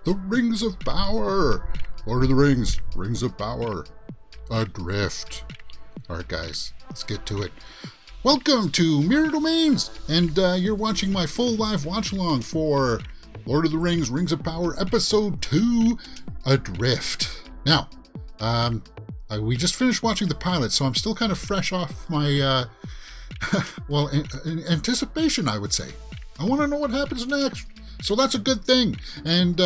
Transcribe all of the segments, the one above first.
The Rings of Power. Lord of the Rings, Rings of Power. Adrift. Alright guys, let's get to it. Welcome to Mirror Domains, and you're watching my full live watch along for Lord of the Rings, Rings of Power, Episode 2, Adrift. Now, we just finished watching the pilot, so I'm still kind of fresh off my, anticipation, I would say. I want to know what happens next. So that's a good thing. And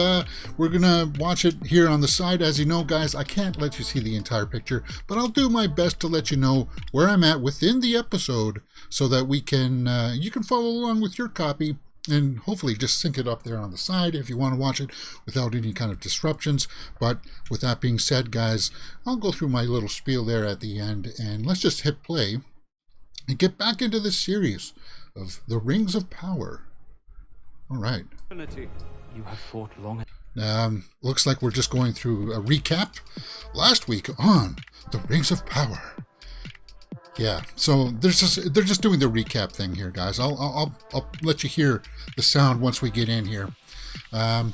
we're going to watch it here on the side. As you know, guys, I can't let you see the entire picture, but I'll do my best to let you know where I'm at within the episode so that we can you can follow along with your copy and hopefully just sync it up there on the side if you want to watch it without any kind of disruptions. But with that being said, guys, I'll go through my little spiel there at the end, and let's just hit play and get back into this series of the Rings of Power. All right. You have fought long. Looks like we're just going through a recap last week on the Rings of Power. Yeah, so they're just doing the recap thing here, guys. I'll let you hear the sound once we get in here. Yeah,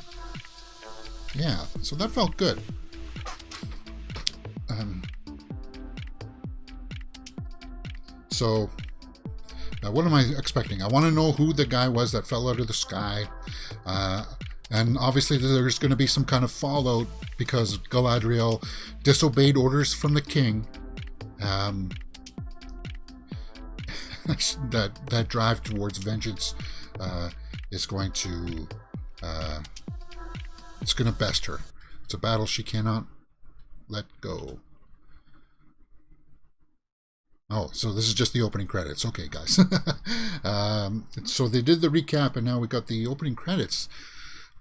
so that felt good. So. Now, what am I expecting? I want to know who the guy was that fell out of the sky. And obviously there's going to be some kind of fallout because Galadriel disobeyed orders from the king. That drive towards vengeance is going to... it's going to best her. It's a battle she cannot let go. Oh, so this is just the opening credits. Okay, guys. So they did the recap, and now we got the opening credits.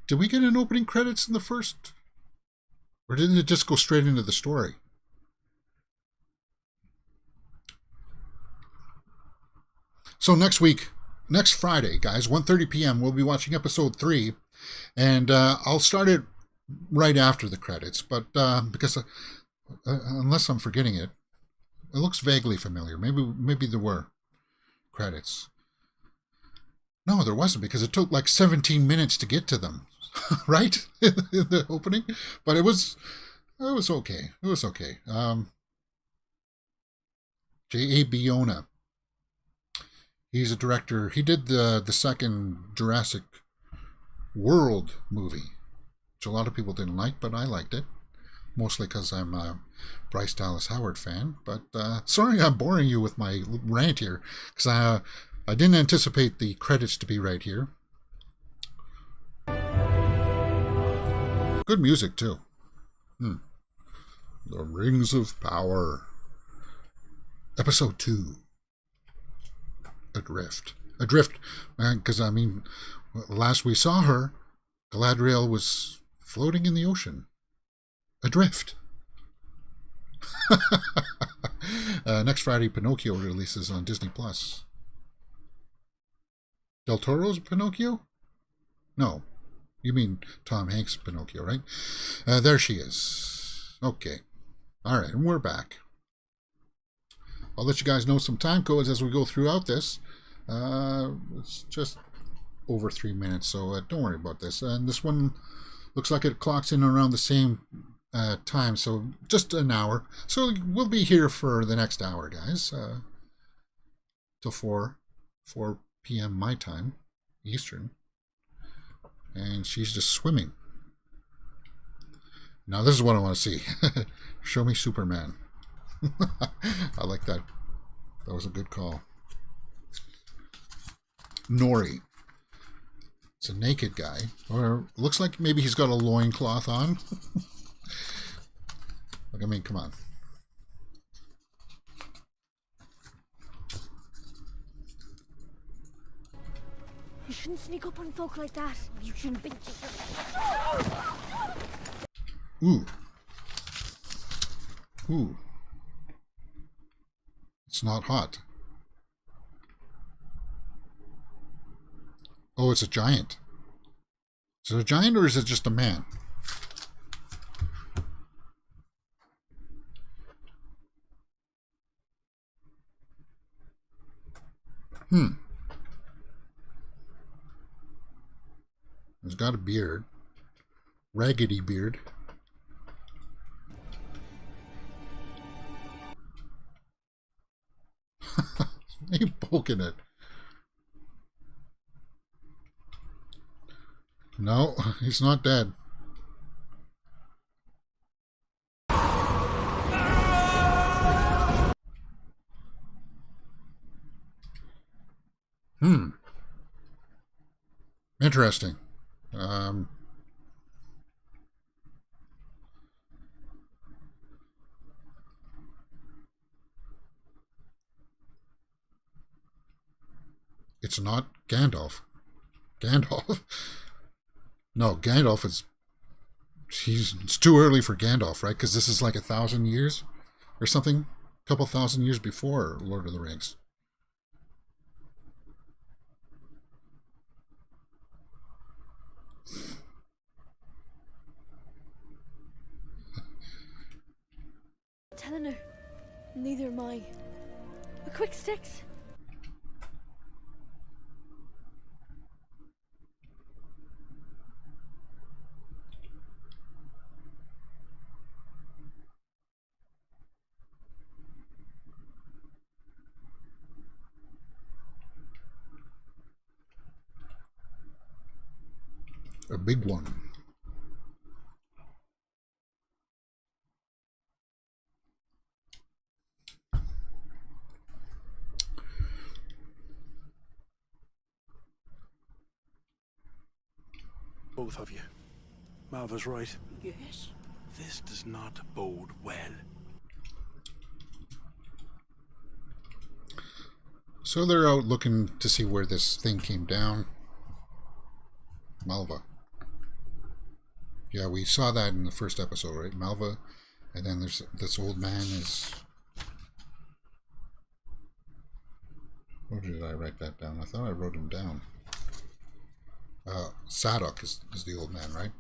Did we get an opening credits in the first? Or didn't it just go straight into the story? So next week, next Friday, guys, 1:30 p.m., we'll be watching episode 3. And I'll start it right after the credits. But because unless I'm forgetting it, it looks vaguely familiar. Maybe there were credits. No, there wasn't, because it took like 17 minutes to get to them, right? In the opening. But it was okay. It was okay. J.A. Bayona. He's a director. He did the second Jurassic World movie, which a lot of people didn't like, but I liked it. Mostly because I'm a Bryce Dallas Howard fan. But sorry I'm boring you with my rant here, because I didn't anticipate the credits to be right here. Good music, too. The Rings of Power. Episode 2. Adrift. Adrift, because, I mean, last we saw her, Galadriel was floating in the ocean. Adrift. Next Friday, Pinocchio releases on Disney Plus. Del Toro's Pinocchio? No, you mean Tom Hanks' Pinocchio, right? There she is. Okay. All right, and we're back. I'll let you guys know some time codes as we go throughout this. It's just over 3 minutes, so don't worry about this. And this one looks like it clocks in around the same time, so just an hour. So we'll be here for the next hour, guys, till 4 p.m. my time, Eastern. And she's just swimming. Now this is what I want to see. Show me Superman. I like that. That was a good call. Nori. It's a naked guy, or looks like maybe he's got a loincloth on. Like, I mean, come on. You shouldn't sneak up on folk like that. You shouldn't be. Ooh. Ooh. It's not hot. Oh, it's a giant. Is it a giant or is it just a man? He's got a beard. Raggedy beard. You poking it. No, he's not dead. Interesting. It's not Gandalf. Gandalf? No, Gandalf is... It's too early for Gandalf, right? Because this is like 1,000 years or something. A couple thousand years before Lord of the Rings. Telling her. Neither am I. A quick sticks. A big one. Both of you. Malva's right. Yes. This does not bode well. So they're out looking to see where this thing came down. Malva. Yeah, we saw that in the first episode, right? Malva. And then there's this old man is... Or did I write that down? I thought I wrote him down. Sadok is the old man, right?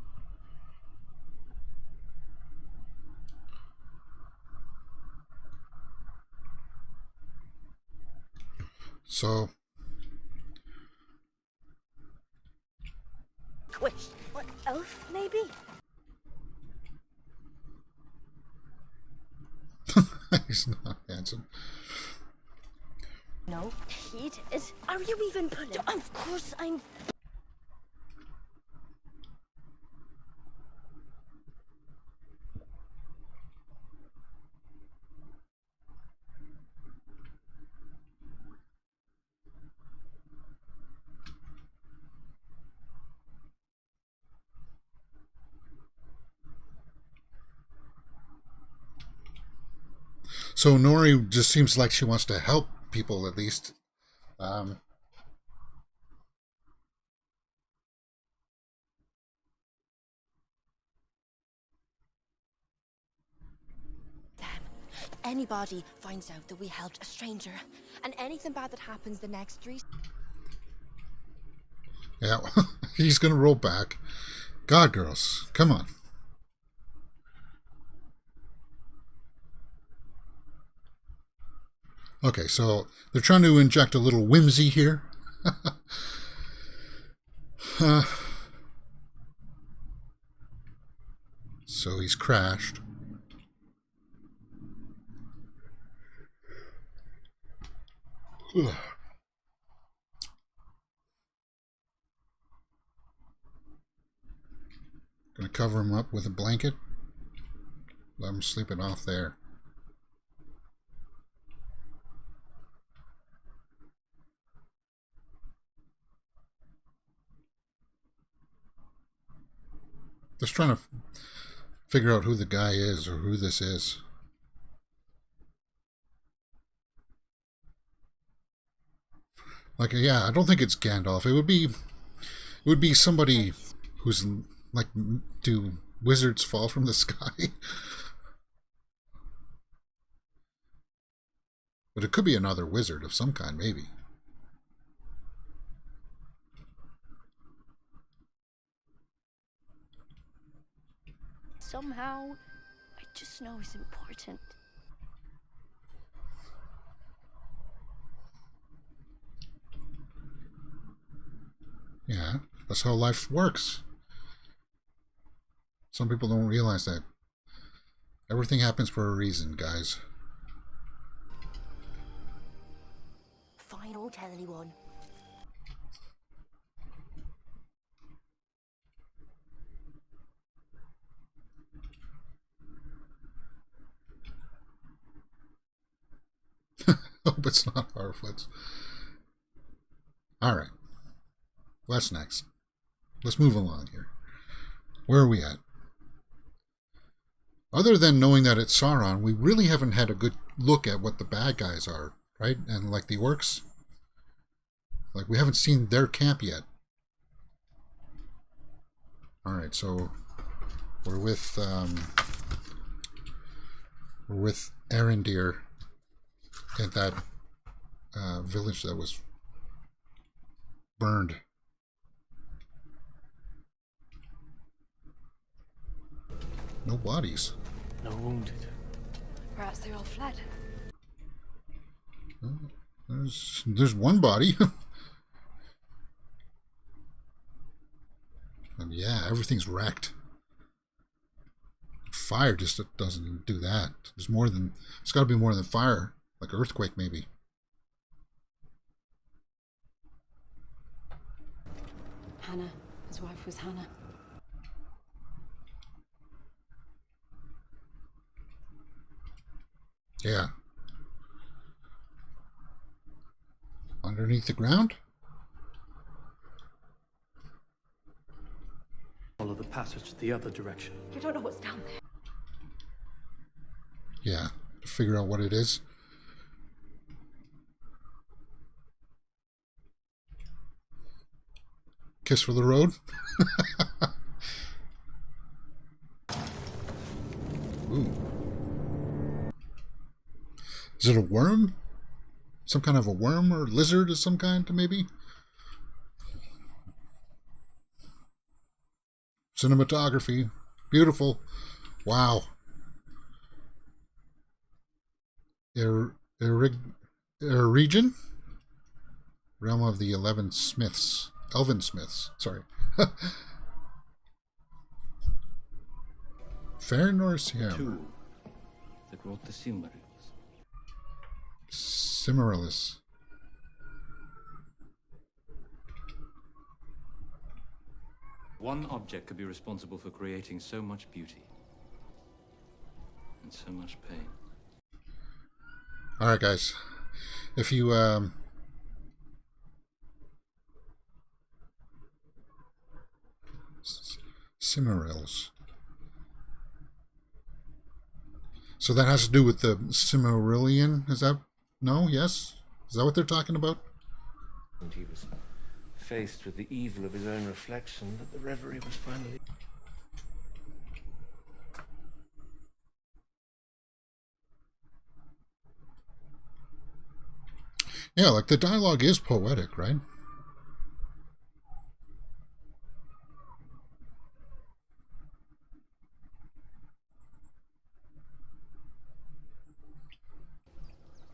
So... Which? What, elf, maybe? He's not handsome. No, he did. Are you even pulling? Of course I'm... So Nori just seems like she wants to help people, at least. Um, Damn. Anybody finds out that we helped a stranger, and anything bad that happens the next 3... yeah, he's going to roll back. God, girls, come on. Okay, so they're trying to inject a little whimsy here. So he's crashed. Gonna cover him up with a blanket. Let him sleep it off there. Just trying to figure out who the guy is or who this is. Like, yeah, I don't think it's Gandalf. It would be somebody who's like, do wizards fall from the sky? But it could be another wizard of some kind, maybe. Somehow, I just know it's important. Yeah, that's how life works. Some people don't realize that. Everything happens for a reason, guys. Fine, don't tell anyone. Hope it's not Harfoots. Alright. What's next? Let's move along here. Where are we at? Other than knowing that it's Sauron, we really haven't had a good look at what the bad guys are, right? And like the orcs. Like, we haven't seen their camp yet. Alright, so we're with Arendir at that village that was burned. No bodies. No wounded. Perhaps they all fled. There's one body. And yeah, everything's wrecked. Fire just doesn't do that. There's more than, it's got to be more than fire, like earthquake maybe. Hannah. His wife was Hannah. Yeah. Underneath the ground? Follow the passage the other direction. You don't know what's down there. Yeah, to figure out what it is. Kiss for the road. Ooh. Is it a worm? Some kind of a worm or lizard of some kind, maybe? Cinematography. Beautiful. Wow. Region? Realm of the Elven Smiths, sorry. Fair Norse Hammer. Two that wrought the Silmarils. Cimeralis. One object could be responsible for creating so much beauty and so much pain. Alright, guys. If you, Cimmerils. So that has to do with the Cimmerillion? Is that, no? Yes? Is that what they're talking about? And he was faced with the evil of his own reflection that the reverie was finally... Yeah, like the dialogue is poetic, right?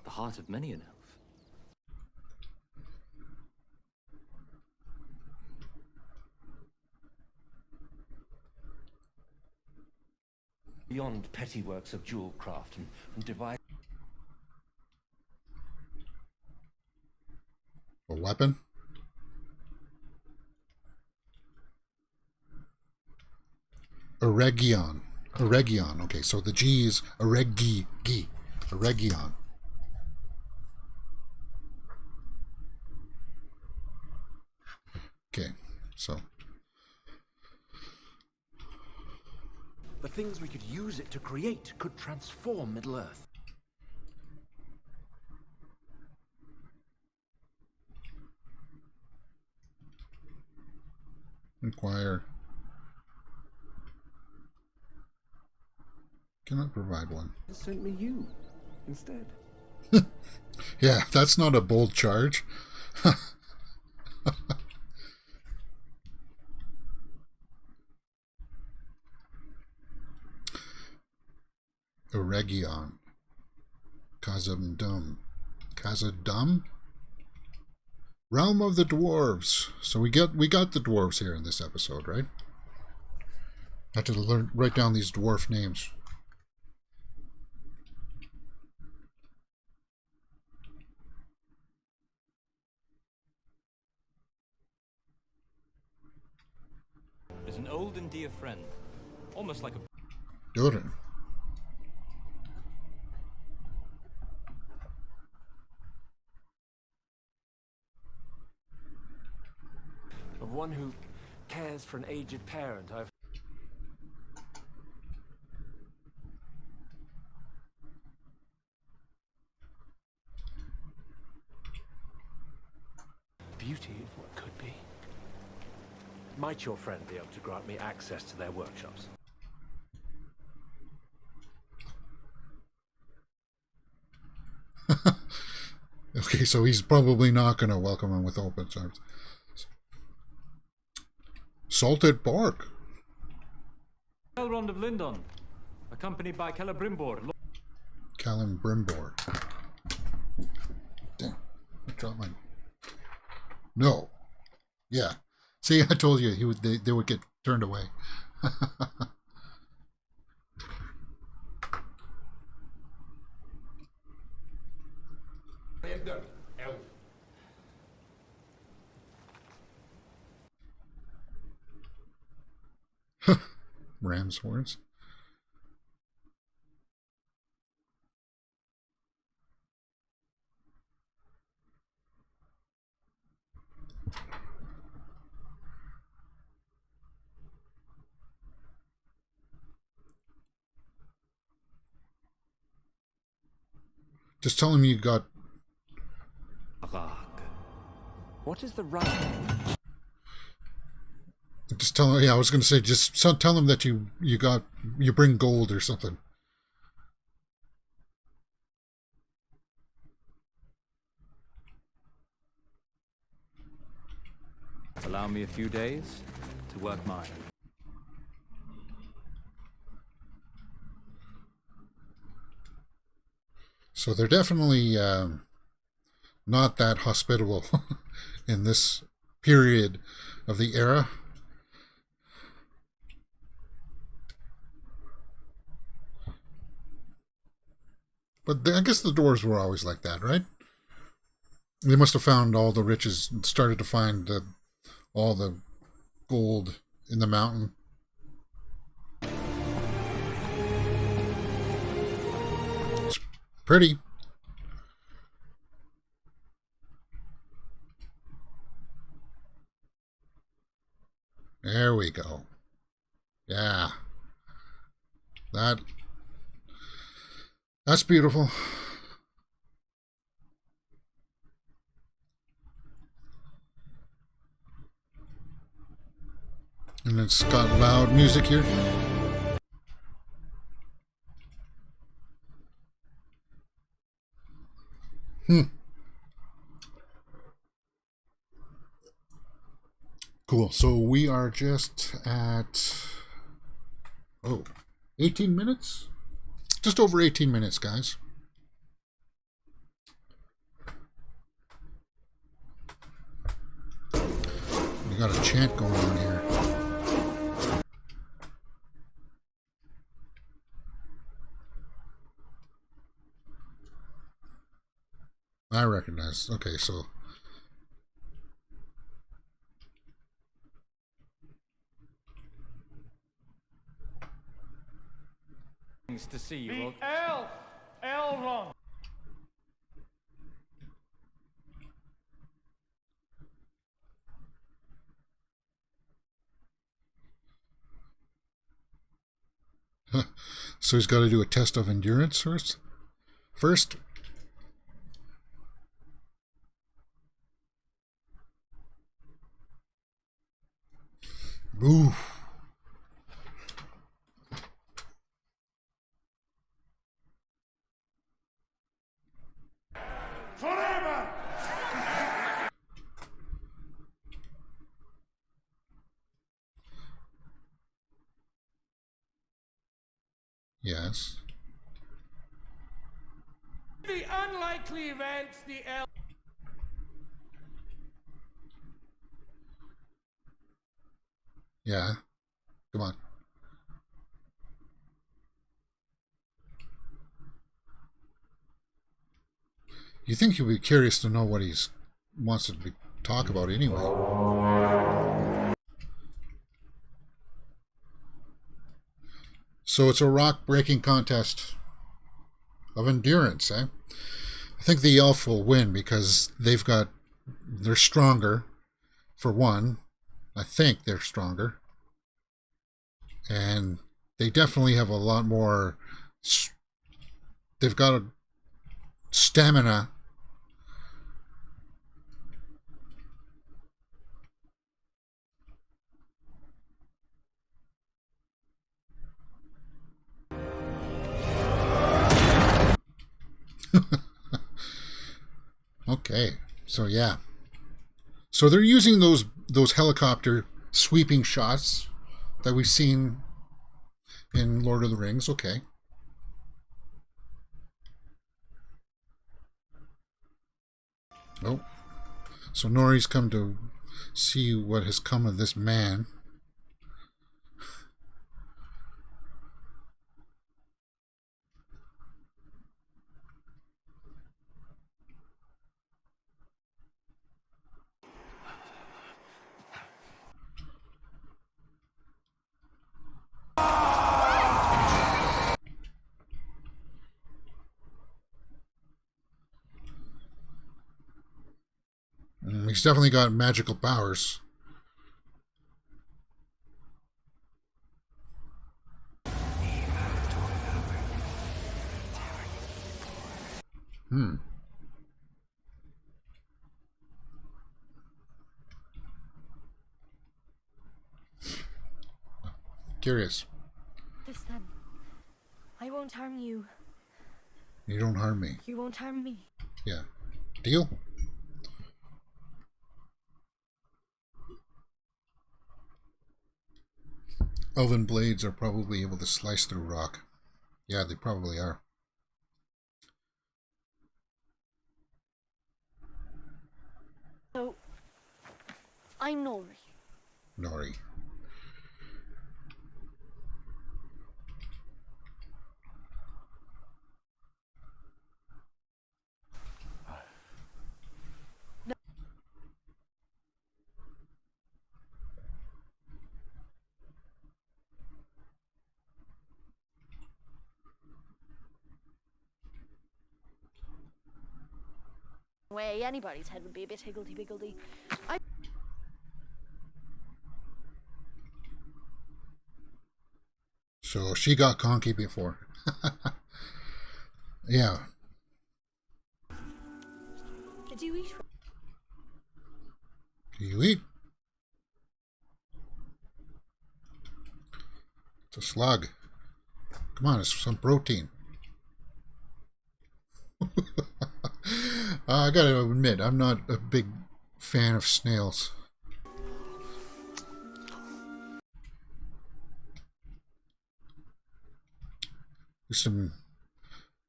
The heart of many an elf. Beyond petty works of jewel craft and device... A weapon? Eregion. Eregion. Okay, so the G is Eregi. Eregion. Okay, so... The things we could use it to create could transform Middle-earth. Inquire. Cannot provide one. Sent me you instead. Yeah, that's not a bold charge. Eregion. Khazad-dûm. Khazad-dûm? Realm of the Dwarves. So we got the dwarves here in this episode, right? I had to write down these dwarf names. Is an old and dear friend, almost like a... Durin. Of one who cares for an aged parent, I've... Beauty of what could be. Might your friend be able to grant me access to their workshops? Okay, so he's probably not going to welcome him with open arms. Salted pork. Elrond of Lindon, accompanied by Celebrimbor. Callum Brimbor. Damn. I dropped mine. No. Yeah. See, I told you they would get turned away. Ram's horns. Just tell him you got... What is the right? Just tell him... Yeah, I was going to say, just tell him that you bring gold or something. Allow me a few days to work mine. So they're definitely not that hospitable in this period of the era. But I guess the dwarves were always like that, right? They must have found all the riches and started to find all the gold in the mountain. It's pretty. There we go. Yeah. That's beautiful. And it's got loud music here. Cool. So we are just at 18 minutes? Just over 18 minutes, guys. We got a chant going on here. I recognize. Okay, so Things to see you. The elf, Elrond. so he's got to do a test of endurance first. Ooh. Forever! Yes. The unlikely events the elf... Yeah. Come on. You think you'll be curious to know what he's wants to talk about anyway. So it's a rock breaking contest of endurance, eh? I think the elf will win because they're stronger, for one. I think they're stronger. And they definitely have a lot more, they've got a stamina. Okay, so yeah. So they're using those helicopter sweeping shots that we've seen in Lord of the Rings. Okay. Oh. So Nori's come to see what has come of this man. He's definitely got magical powers. Curious. This then. I won't harm you. You don't harm me. You won't harm me. Yeah. Deal? Elven blades are probably able to slice through rock. Yeah, they probably are. So, I'm Nori. Nori. Way anybody's head would be a bit higgledy-piggledy. So she got conky before. Yeah. Did you eat? Do you eat? It's a slug. Come on, it's some protein. I gotta admit, I'm not a big fan of snails.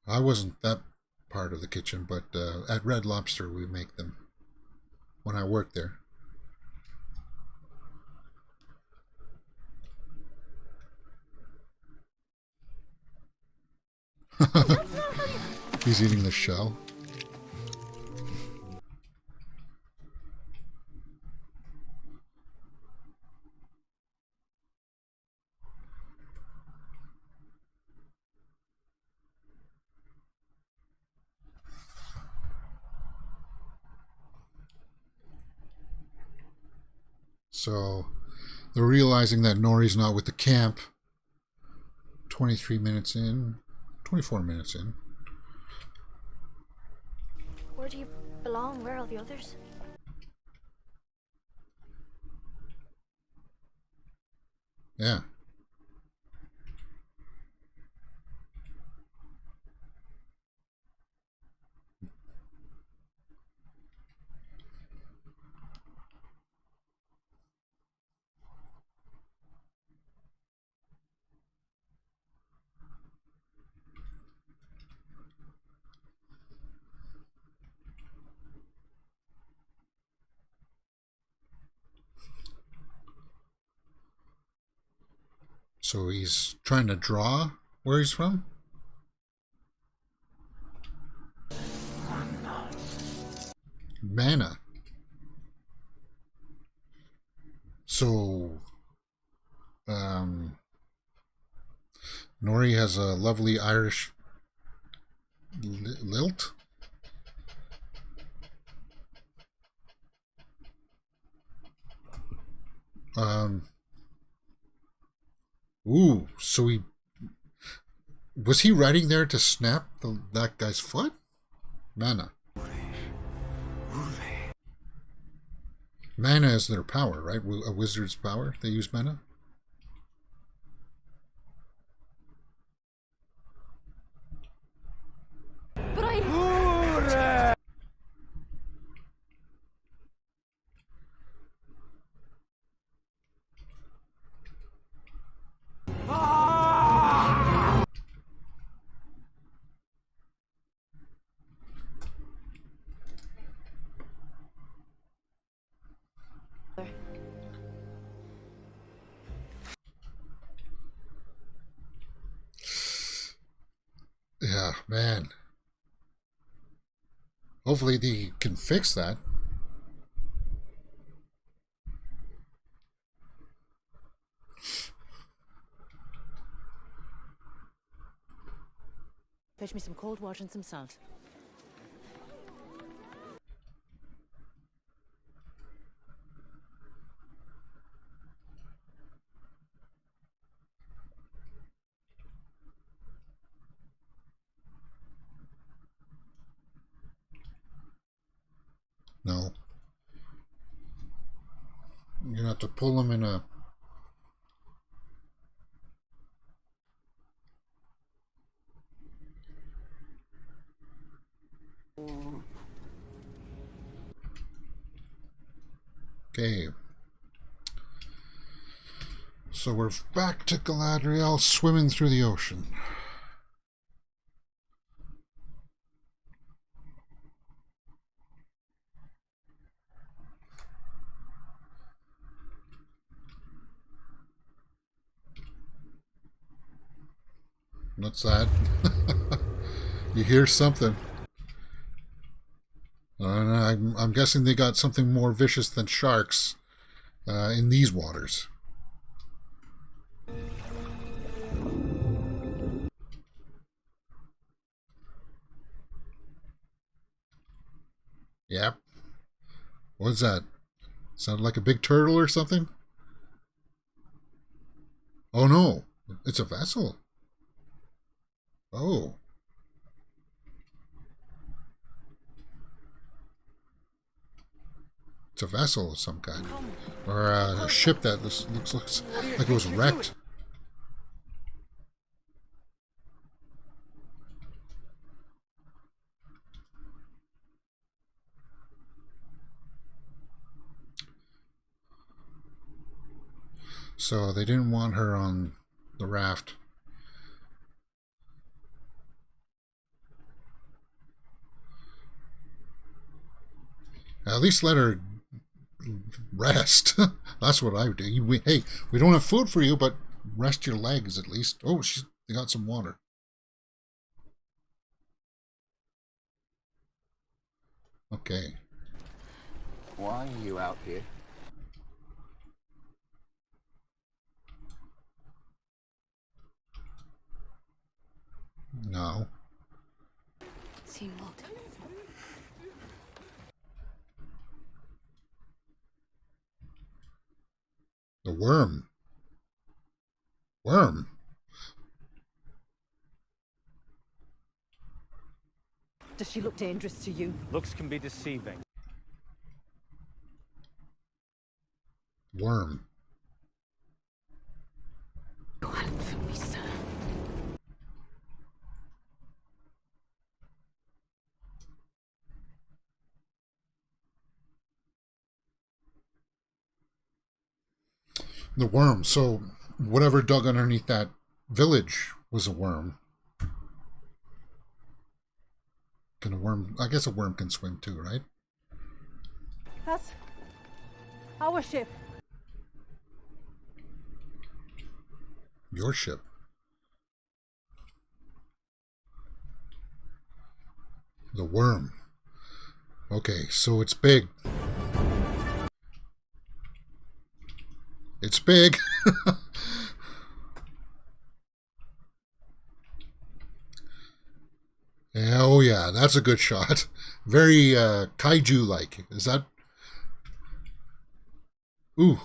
I wasn't that part of the kitchen, but at Red Lobster we make them when I worked there. He's eating the shell. So they're realizing that Nori's not with the camp. 23 minutes in, 24 minutes in. Where do you belong? Where are all the others? Yeah. So he's trying to draw where he's from? mana. So, Nori has a lovely Irish lilt. Ooh, so was he riding there to snap that guy's foot? Mana. Mana is their power, right? A wizard's power. They use mana. But I... Yeah, man. Hopefully they can fix that. Fetch me some cold water and some salt. No. You're gonna have to pull them in a... Okay. So we're back to Galadriel swimming through the ocean. What's that? You hear something. I'm guessing they got something more vicious than sharks in these waters. Yep. What's that? Sounded like a big turtle or something? Oh no, it's a vessel. Oh. It's a vessel of some kind. Or a ship that looks like it was wrecked. So they didn't want her on the raft. At least let her rest. That's what I would do. Hey, we don't have food for you, but rest your legs at least. Oh, they got some water. Okay. Why are you out here? No. Seamold. The worm. Worm. Does she look dangerous to you? Looks can be deceiving. Worm. Go out for me, sir. The worm. So whatever dug underneath that village was a worm. Can a worm... I guess a worm can swim too, right? That's our ship. Your ship. The worm. Okay, so it's big. It's big. Yeah, oh yeah, that's a good shot. Very kaiju-like. Is that? Ooh.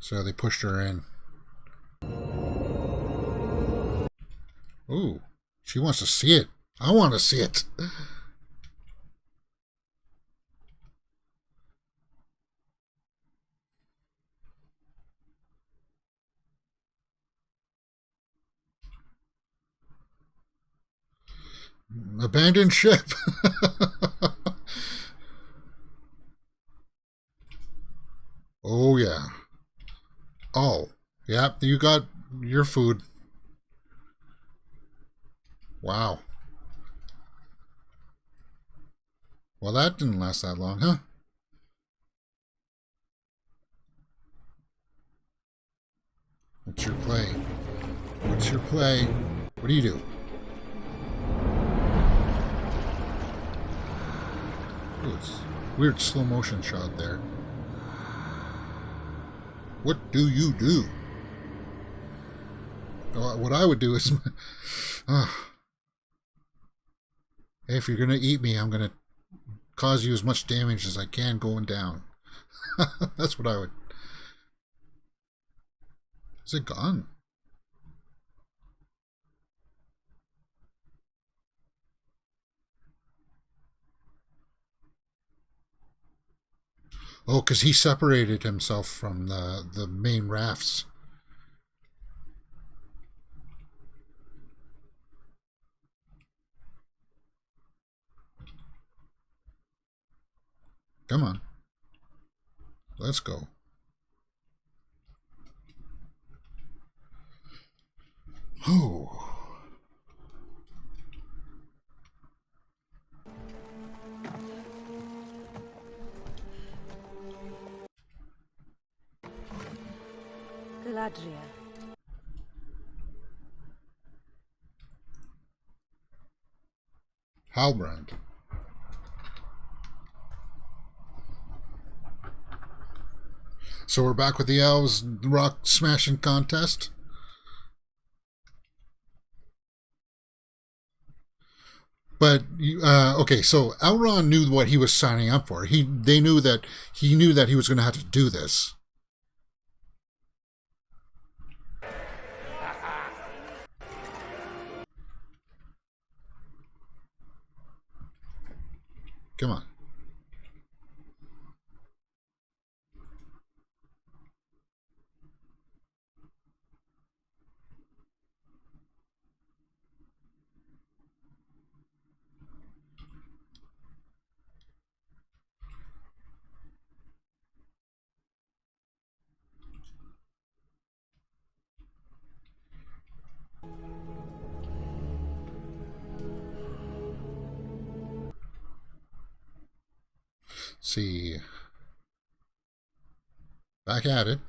So they pushed her in. Ooh. She wants to see it. I want to see it. Abandoned ship. Oh yeah. Oh, yeah, you got your food. Wow. Well, that didn't last that long, huh? What's your play? What's your play? What do you do? Ooh, it's weird slow motion shot there. What do you do? What I would do is, if you're gonna eat me, I'm gonna cause you as much damage as I can going down. That's what I would. Is it gone? Oh, because he separated himself from the main rafts. Come on. Let's go. Oh. Galadriel. Halbrand. So we're back with the elves rock smashing contest. But okay, so Elrond knew what he was signing up for. They knew that he was going to have to do this. Come on. See. Back at it.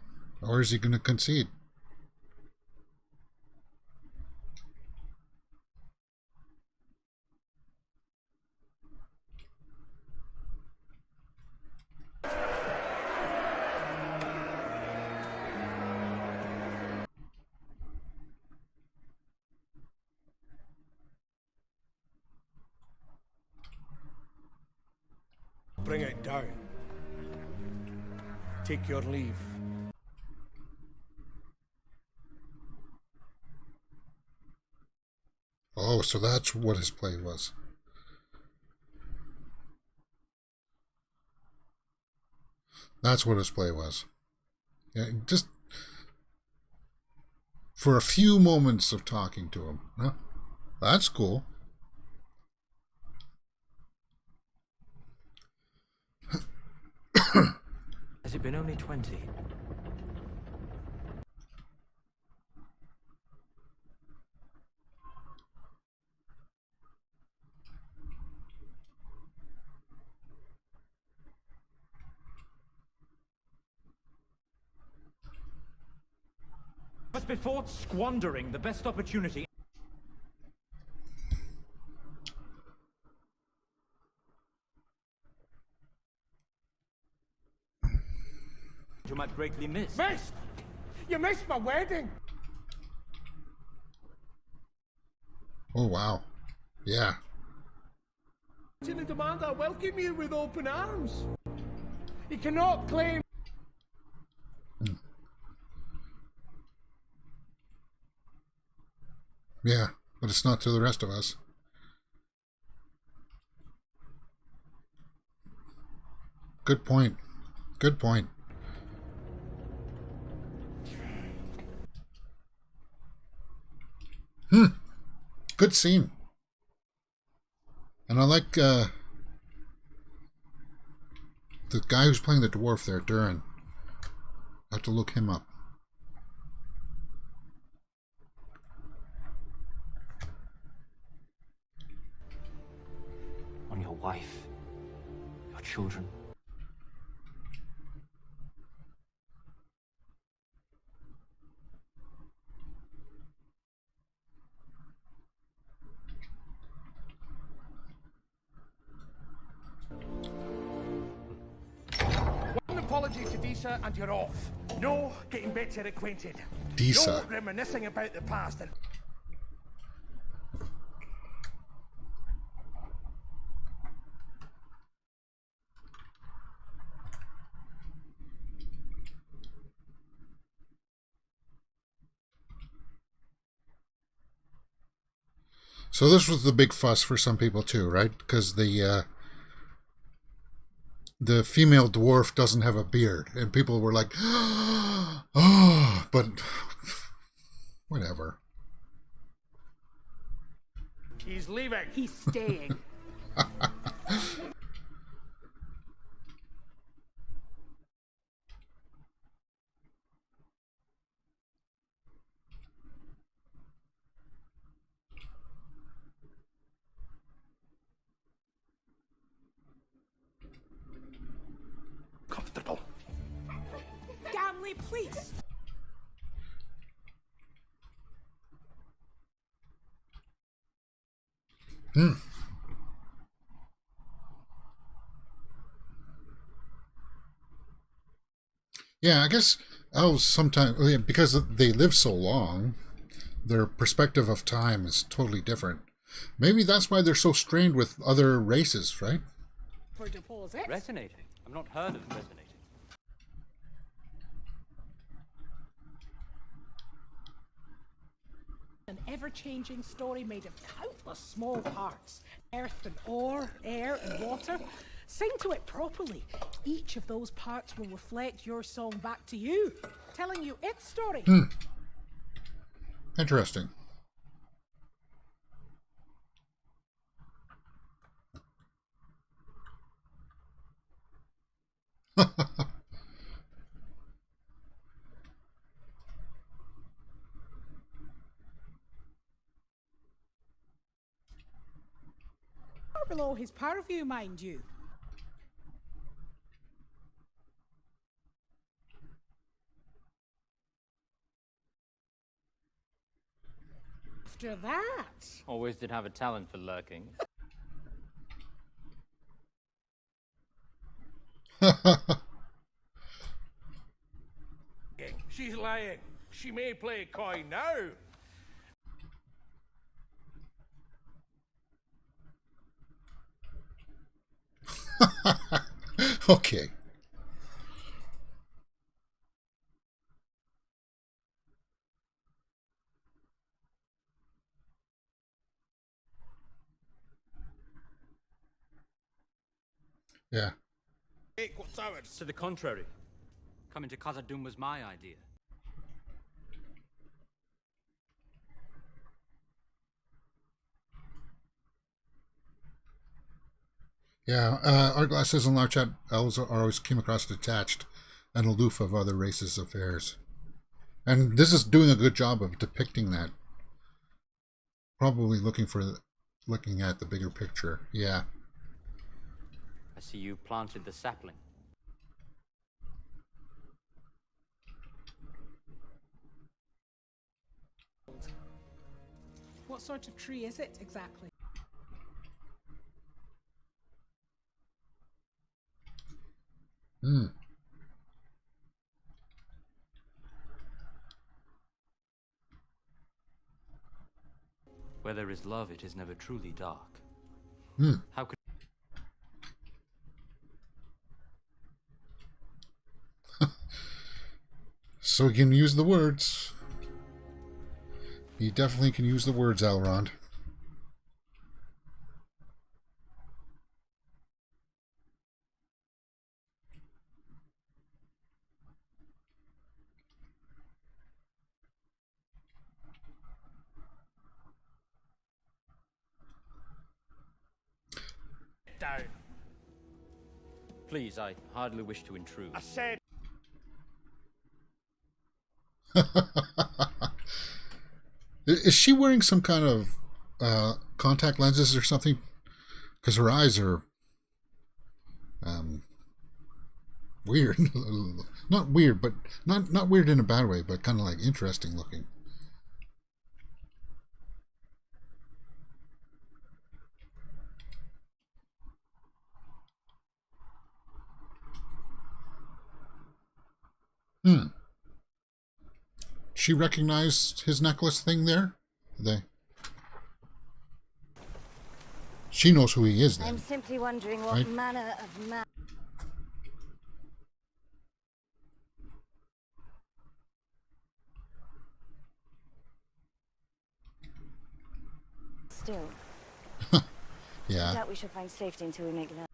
Or is he going to concede? Bring it down. Take your leave. Oh, so that's what his play was. That's what his play was. Yeah, just for a few moments of talking to him. Huh? That's cool. Has it been only 20? As before, squandering the best opportunity you might greatly miss. Missed! You missed my wedding! Oh, wow. Yeah. To the demand, I welcome you with open arms. You cannot claim. Yeah, but it's not to the rest of us. Good point. Good point. Good scene. And I like the guy who's playing the dwarf there, Durin. I have to look him up. On your wife, your children. One apology to Disa and you're off. No getting better acquainted. Disa. No reminiscing about the past. And So this was the big fuss for some people too, right? Because the female dwarf doesn't have a beard, and people were like, "Oh," but whatever. he's leaving. He's staying. Comfortable. Gamley, please. Yeah, I guess elves sometimes, because they live so long, their perspective of time is totally different. Maybe that's why they're so strained with other races, right? For deposit. Resonating? I've not heard of resonating. An ever-changing story made of countless small parts. Earth and ore, air and water. Sing to it properly. Each of those parts will reflect your song back to you, telling you its story. Interesting. Far below his purview, mind you. After that, Always did have a talent for lurking. She's lying. She may play coy now. Okay. Yeah. Hey, what's ours? To the contrary. Coming to Khazad-dûm was my idea. Yeah, Artglass says in large chat, elves are always came across detached and aloof of other races' affairs. And this is doing a good job of depicting that. Probably looking at the bigger picture. Yeah. I see you planted the sapling. What sort of tree is it exactly? Hmm. Where there is love, it is never truly dark. Hmm. How could... So he can use the words. He definitely can use the words, Elrond. Down. Please, I hardly wish to intrude. I said. Is she wearing some kind of contact lenses or something? Because her eyes are weird. Not weird, but not weird in a bad way, but kind of like interesting looking. Hmm. She recognized his necklace thing there? She knows who he is then. I'm simply wondering what right? manner of man. Still. Yeah. I doubt we shall find safety until we make love.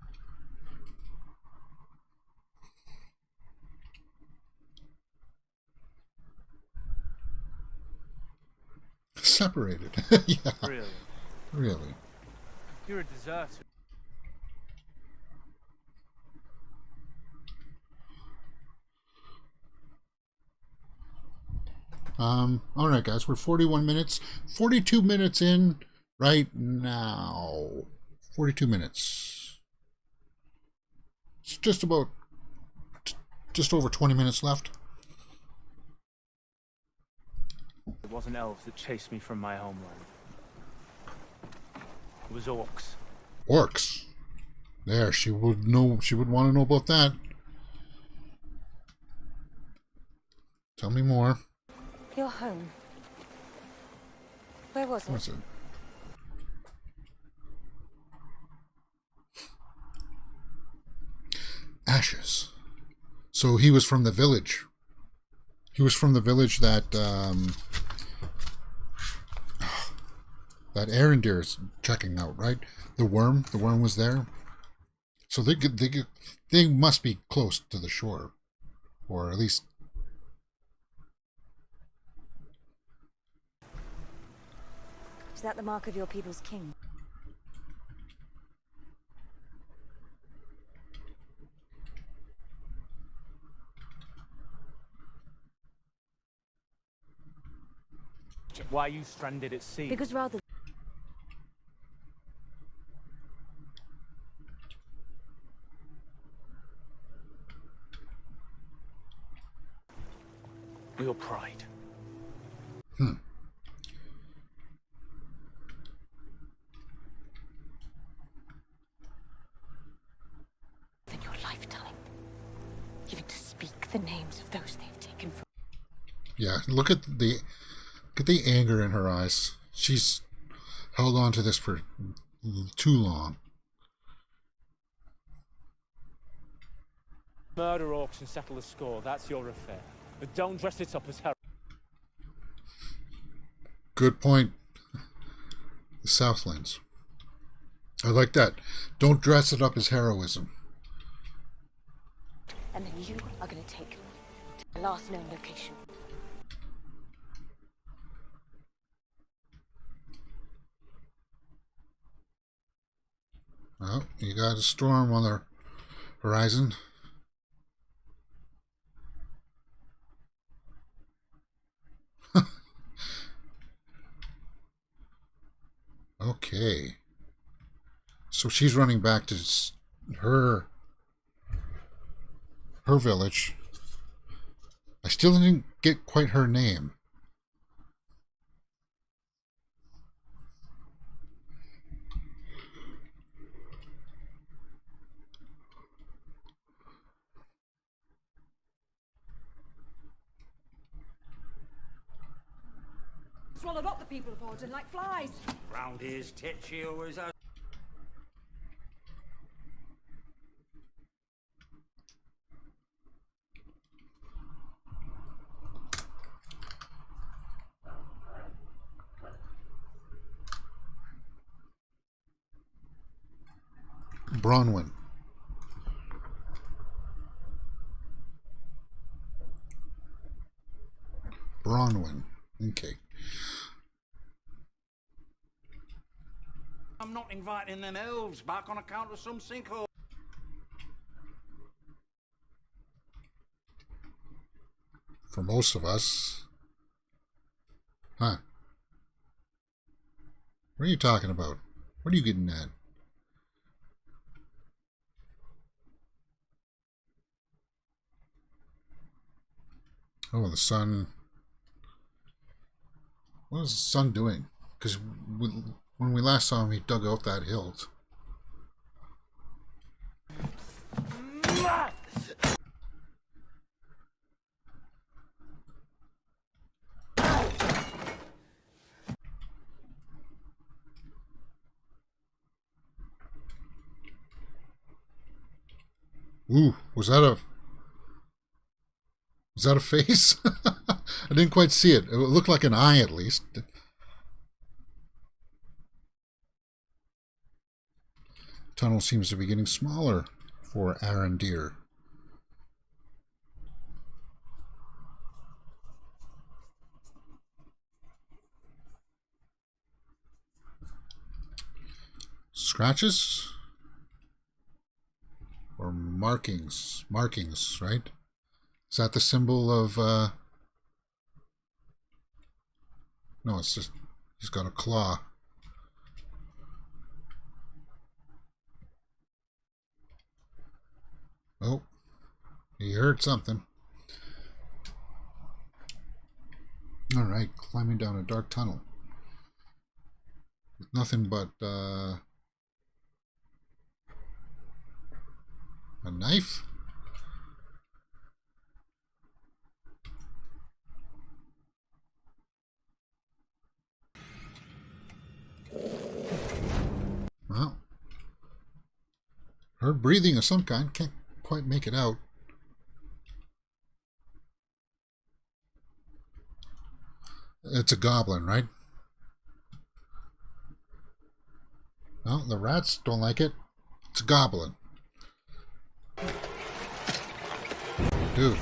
Separated. Yeah. Really? Really. You're a deserter. All right, guys, we're 41 minutes, 42 minutes in right now. 42 minutes. It's just about, just over 20 minutes left. It wasn't elves that chased me from my homeland. It was orcs. Orcs. There, she would know. She would want to know about that. Tell me more. Your home. Where was it? What's it? Ashes. So he was from the village. He was from the village that that Arendir is checking out, right? The worm was there. So they must be close to the shore, or at least. Is that the mark of your people's king? Why are you stranded at sea? Because rather... Your pride. Hmm. In your lifetime, even to speak the names of those they've taken from... Yeah, look at the anger in her eyes. She's held on to this for too long. Murder orcs and settle the score. That's your affair. But don't dress it up as heroin. Good point. The Southlands. I like that. Don't dress it up as heroism. And then you are going to take to the last known location. Well, you got a storm on the horizon. Okay. So she's running back to her village. I still didn't get quite her name. swallowed up the people of Odin like flies. Round his tit she always has. Bronwyn. Bronwyn. Okay. I'm not inviting them elves back on account of some sinkhole. For most of us. Huh. What are you talking about? What are you getting at? Oh, the sun. What is the sun doing? Because when we last saw him, he dug out that hill. Ooh, was that a face? I didn't quite see it. It looked like an eye, at least. Tunnel seems to be getting smaller for Arendir. Scratches? Or markings? Markings, right? Is that the symbol of... No, it's just... He's got a claw. Oh. He heard something. Alright, climbing down a dark tunnel. With nothing but... a knife? Well, heard breathing of some kind. Can't quite make it out. It's a goblin, right? No, the rats don't like it. It's a goblin. Dude.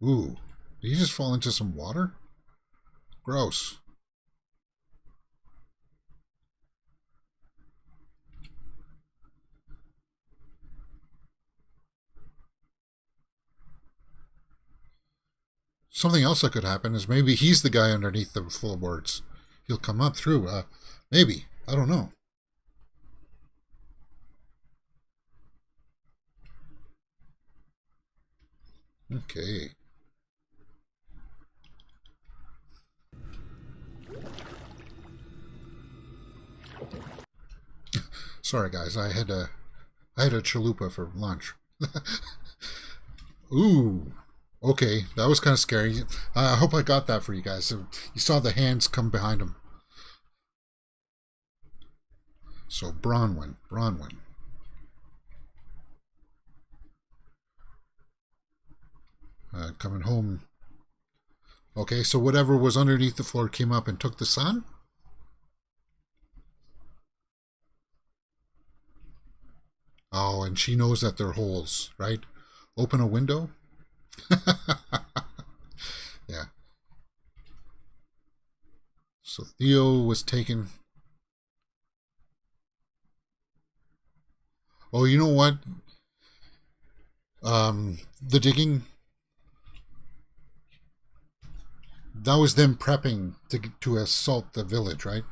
Ooh. Did he just fall into some water? Gross. Something else that could happen is maybe he's the guy underneath the floorboards. He'll come up through. Maybe. I don't know. Okay. Sorry, guys. I had a chalupa for lunch. Ooh. Okay, that was kind of scary. I hope I got that for you guys. You saw the hands come behind him. So, Bronwyn. Coming home. Okay, so whatever was underneath the floor came up and took the sun? Oh, and she knows that they're holes, right? Open a window? Yeah. So Theo was taken. Oh, you know what? The digging. That was them prepping to assault the village, right?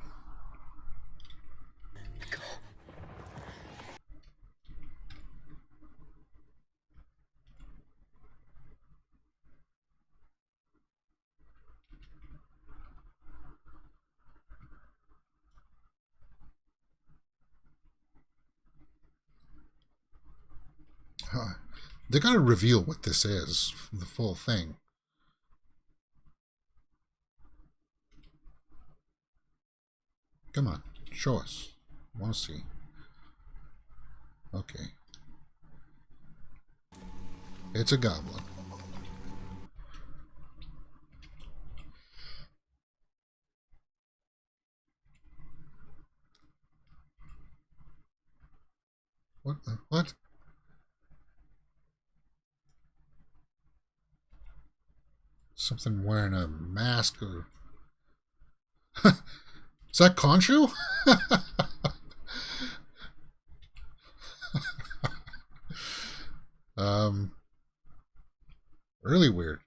They gotta reveal what this is, the full thing. Come on, show us. I want to see. Okay. It's a goblin. What? Something wearing a mask or... Is that Khonshu? Really weird.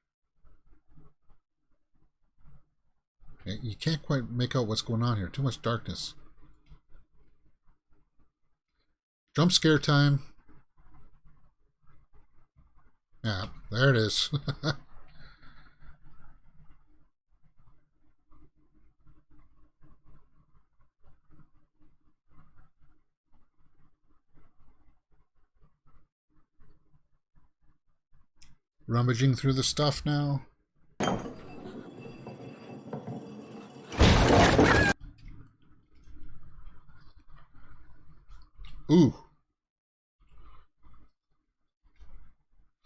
You can't quite make out what's going on here. Too much darkness. Jump scare time. Yeah, there it is. Rummaging through the stuff now. Ooh.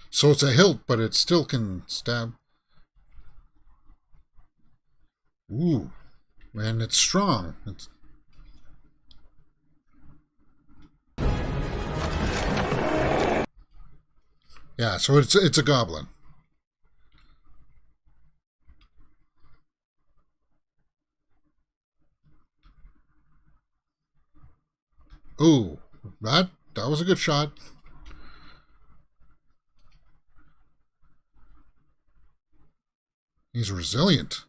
So it's a hilt, but it still can stab. Ooh. And it's strong. Yeah, so it's a goblin. Ooh, that was a good shot. He's resilient.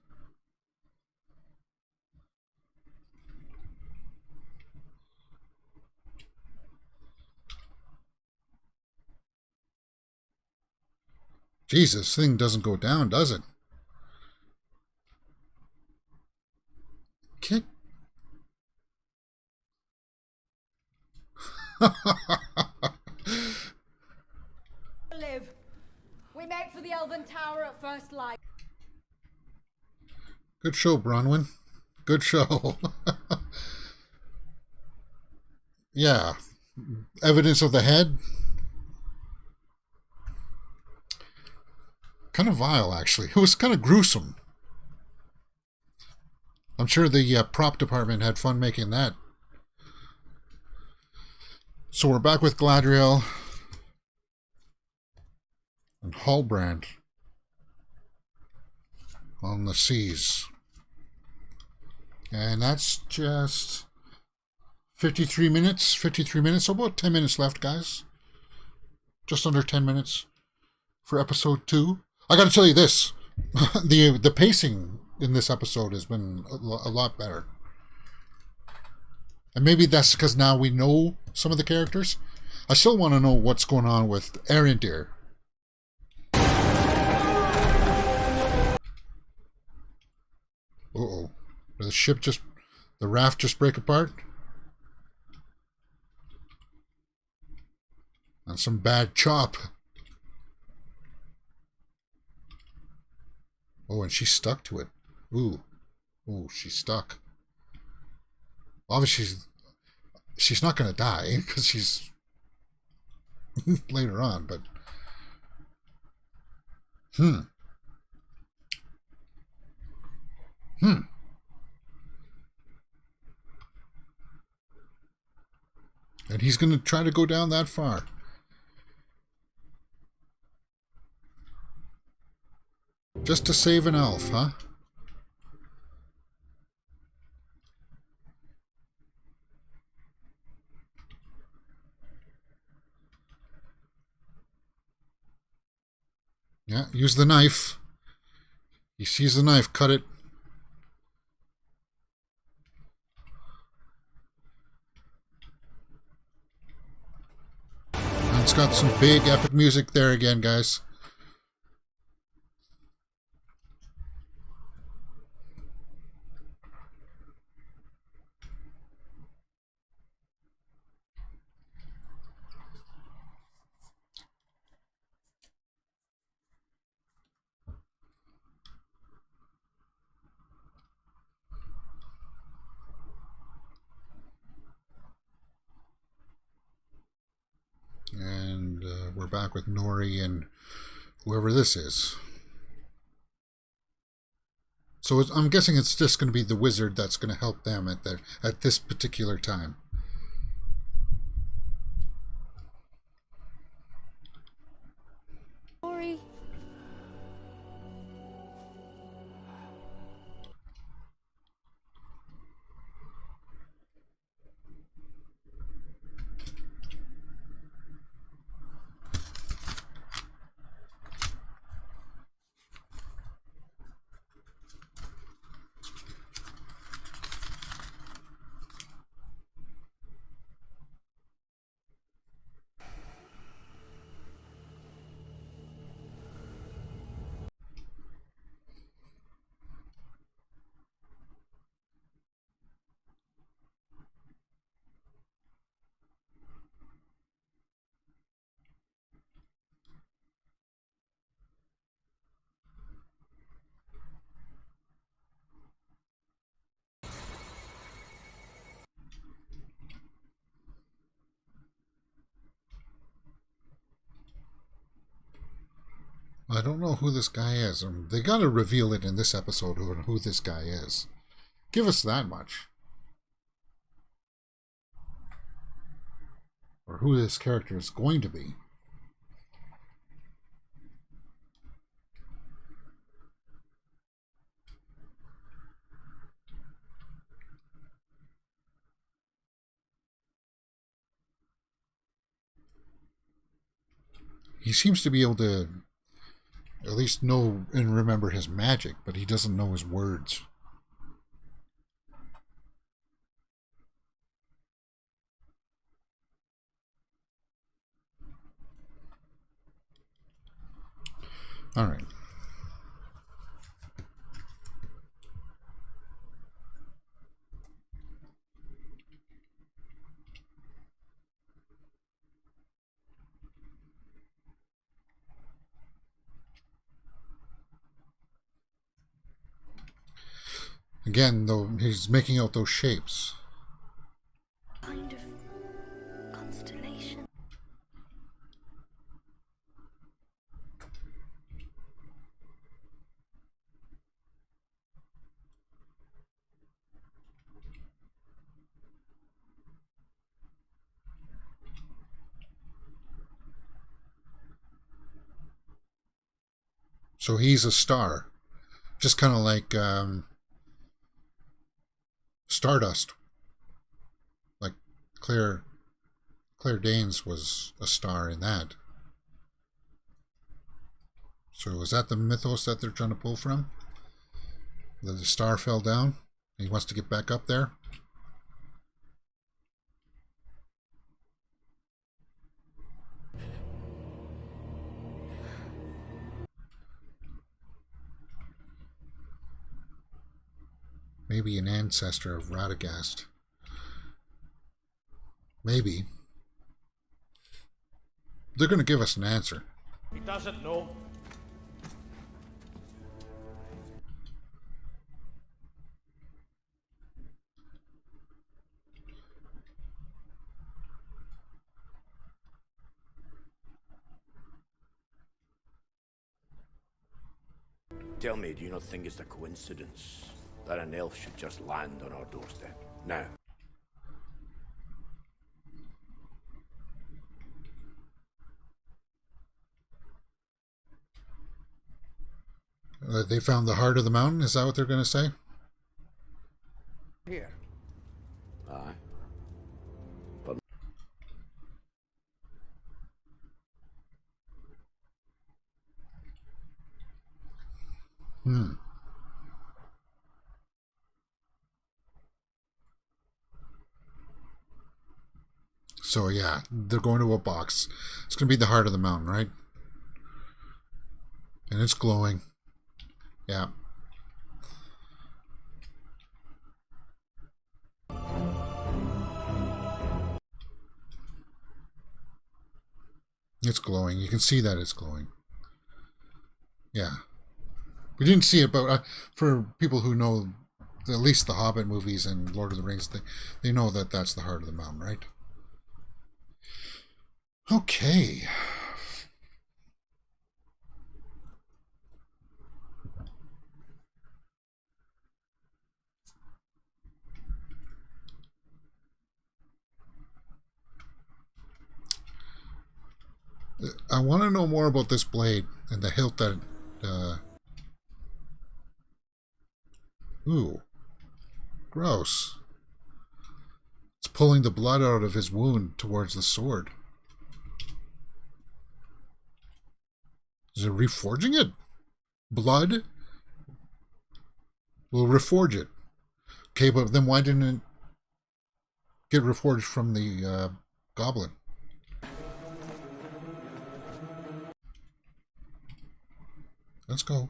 Jesus, this thing doesn't go down, does it? Kick. Live. We make for the Elven Tower at first light. Good show, Bronwyn. Good show. Yeah. Evidence of the head. Kind of vile, actually. It was kind of gruesome. I'm sure the prop department had fun making that. So we're back with Galadriel and Hallbrand on the seas. And that's just 53 minutes. 53 minutes, so about 10 minutes left, guys. Just under 10 minutes for episode 2. I got to tell you this. The pacing in this episode has been a lot better. And maybe that's because now we know some of the characters. I still want to know what's going on with Arindir. Uh-oh. Did the raft just break apart? And some bad chop. Oh, and she's stuck to it. Ooh. Ooh, she's stuck. Obviously, she's not going to die because she's later on, but and he's going to try to go down that far. Just to save an elf, huh? Yeah, use the knife. He sees the knife, cut it. And it's got some big epic music there again, guys. back with Nori and whoever this is. So I'm guessing it's just going to be the wizard that's going to help them at this particular time. Sorry. I don't know who this guy is. They got to reveal it in this episode who this guy is. Give us that much. Or who this character is going to be. He seems to be able to at least know and remember his magic, but he doesn't know his words. All right. Again, though, he's making out those shapes. Kind of constellation. So he's a star. Just kind of like Stardust. Like Claire Danes was a star in that. So is that the mythos that they're trying to pull from? That the star fell down? And he wants to get back up there? Maybe an ancestor of Radagast. Maybe. They're going to give us an answer. He doesn't know. Tell me, do you not think it's a coincidence that an elf should just land on our doorstep? Now. They found the heart of the mountain? Is that what they're going to say? Here. Aye. So yeah, they're going to a box. It's going to be the heart of the mountain, right? And it's glowing. Yeah. It's glowing. You can see that it's glowing. Yeah. We didn't see it, but for people who know at least the Hobbit movies and Lord of the Rings, they know that that's the heart of the mountain, right? Okay. I want to know more about this blade and the hilt that... Ooh. Gross. It's pulling the blood out of his wound towards the sword. Is it reforging it? Blood will reforge it. Okay, but then why didn't it get reforged from the goblin? Let's go.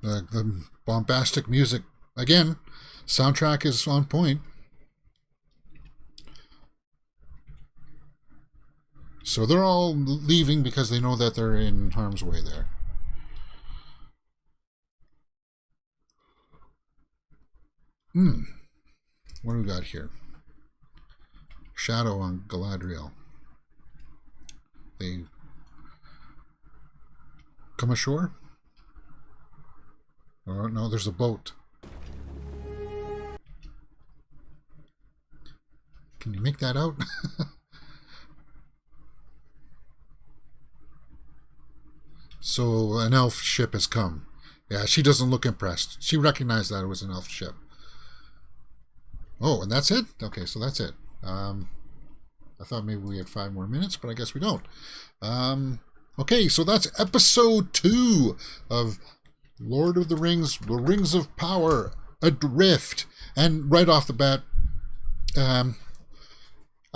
The bombastic music. Again, soundtrack is on point. So they're all leaving because they know that they're in harm's way there. What do we got here? Shadow on Galadriel. They come ashore? Oh, no, there's a boat. Can you make that out? So an elf ship has come. Yeah, she doesn't look impressed. She recognized that it was an elf ship. Oh, and that's it? Okay, so that's it. I thought maybe we had 5 more minutes, but I guess we don't. Okay, so that's episode 2 of Lord of the Rings, The Rings of Power, Adrift. And right off the bat, I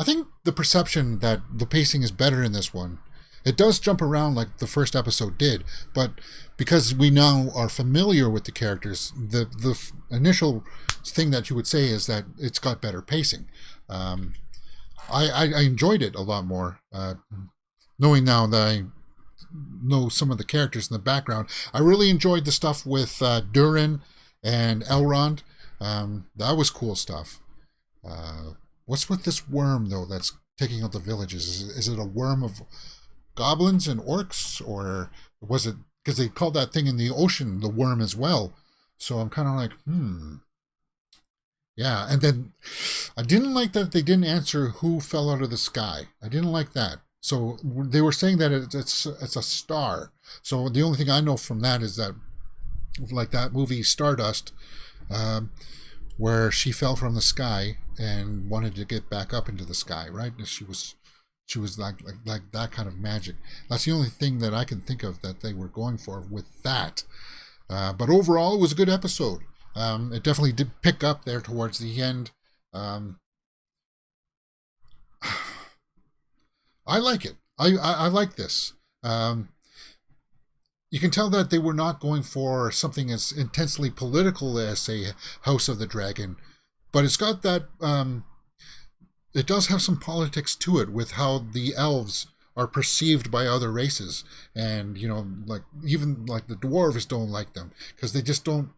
think the perception that the pacing is better in this one. It does jump around like the first episode did, but because we now are familiar with the characters, the initial thing that you would say is that it's got better pacing. I enjoyed it a lot more, knowing now that I know some of the characters in the background. I really enjoyed the stuff with Durin and Elrond. That was cool stuff. What's with this worm, though, that's taking out the villages? Is it a worm of goblins and orcs, or was it because they called that thing in the ocean the worm as well? So I'm kind of like, yeah. And then I didn't like that they didn't answer who fell out of the sky. I didn't like that. So they were saying that it's a star. So the only thing I know from that is that, like that movie Stardust, where she fell from the sky and wanted to get back up into the sky, right? And she was like that kind of magic. That's the only thing that I can think of that they were going for with that. But overall, it was a good episode. It definitely did pick up there towards the end. I like it. I like this. You can tell that they were not going for something as intensely political as, say, House of the Dragon, but it's got that. It does have some politics to it with how the elves are perceived by other races, and like even like the dwarves don't like them because they just don't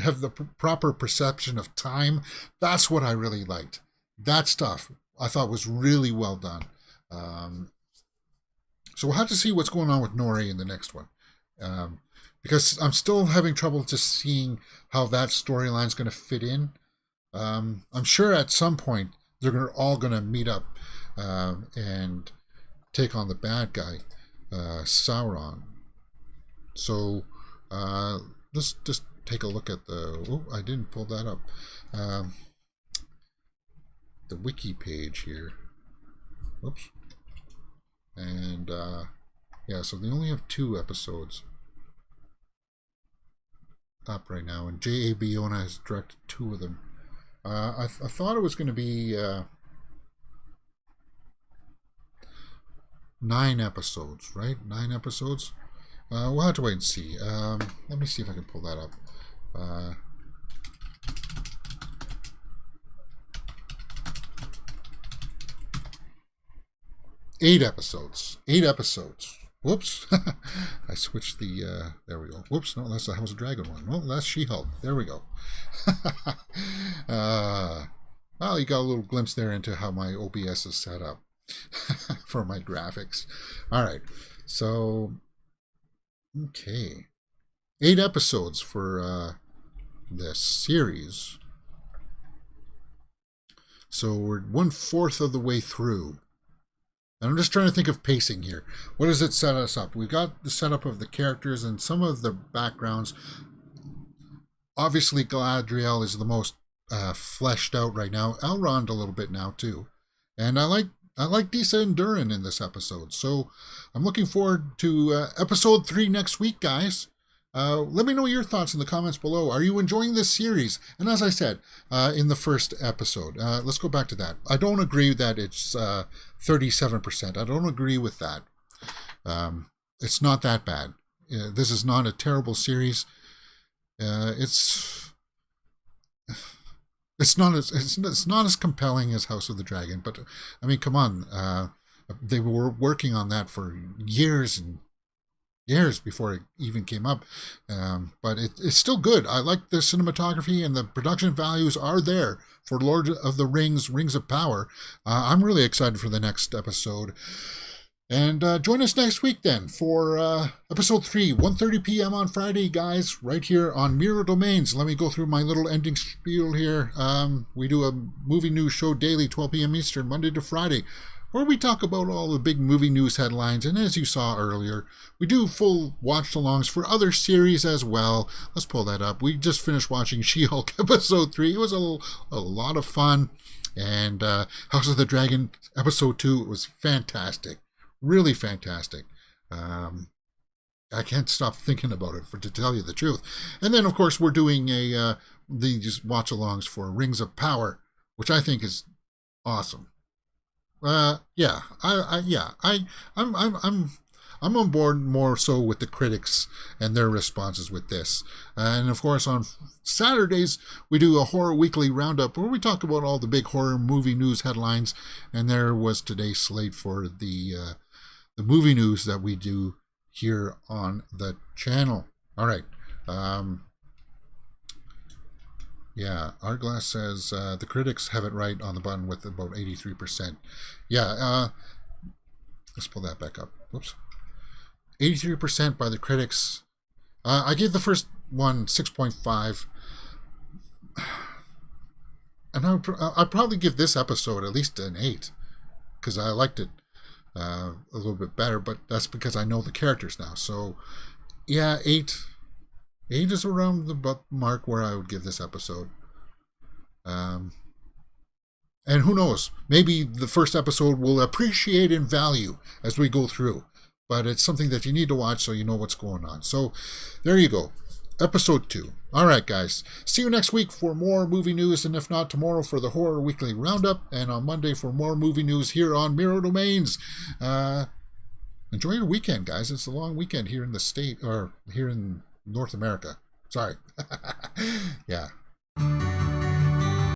have the proper perception of time. That's what I really liked. That stuff I thought was really well done. So we'll have to see what's going on with Nori in the next one, because I'm still having trouble just seeing how that storyline is going to fit in. I'm sure at some point they're all going to meet up and take on the bad guy, Sauron. So let's just take a look at the... Oh, I didn't pull that up. The wiki page here. Oops. And yeah, so they only have 2 episodes up right now, and J.A. Bayona has directed 2 of them. I thought it was going to be 9 episodes, right? 9 episodes. We'll have to wait and see. Let me see if I can pull that up. 8 episodes. 8 episodes. Whoops. I switched the... there we go. Whoops. No, that's the House of Dragon one. Well, that's She-Hulk. There we go. Well, you got a little glimpse there into how my OBS is set up. for my graphics. All right. So, okay. 8 episodes for this series. So we're 1/4 of the way through. And I'm just trying to think of pacing here. What does it set us up? We've got the setup of the characters and some of the backgrounds. Obviously, Galadriel is the most fleshed out right now. Elrond a little bit now too. And I like Disa and Durin in this episode. So I'm looking forward to episode 3 next week, guys. Let me know your thoughts in the comments below. Are you enjoying this series? And as I said in the first episode, let's go back to that. I don't agree that it's 37%. I don't agree with that. It's not that bad. This is not a terrible series. It's not as compelling as House of the Dragon. But I mean, come on. They were working on that for years and years before it even came up, but it's still good. I like the cinematography, and the production values are there for Lord of the Rings, Rings of Power. I'm really excited for the next episode, and join us next week then for episode 3, 1:30 p.m. on Friday, guys, right here on Mirror Domains. Let me go through my little ending spiel here. We do a movie news show daily, 12 p.m. Eastern, Monday to Friday, where we talk about all the big movie news headlines, and as you saw earlier, we do full watch-alongs for other series as well. Let's pull that up. We just finished watching She-Hulk episode 3. It was a lot of fun, and House of the Dragon episode 2 was fantastic, really fantastic. I can't stop thinking about it, to tell you the truth. And then, of course, we're doing these watch-alongs for Rings of Power, which I think is awesome. I'm on board more so with the critics and their responses with this. And of course, on Saturdays, we do a Horror Weekly Roundup where we talk about all the big horror movie news headlines. And there was today's slate for the movie news that we do here on the channel. All right. Yeah, Artglass says the critics have it right on the button with about 83%. Yeah, let's pull that back up. Whoops. 83% by the critics. I gave the first one 6.5. And I'd probably give this episode at least an 8. Because I liked it a little bit better. But that's because I know the characters now. So, yeah, 8. 8 is around the mark where I would give this episode. And who knows? Maybe the first episode will appreciate in value as we go through. But it's something that you need to watch so you know what's going on. So there you go. Episode 2. All right, guys. See you next week for more movie news. And if not, tomorrow for the Horror Weekly Roundup. And on Monday for more movie news here on Mirror Domains. Enjoy your weekend, guys. It's a long weekend here in the state, or here in North America. Sorry. Yeah.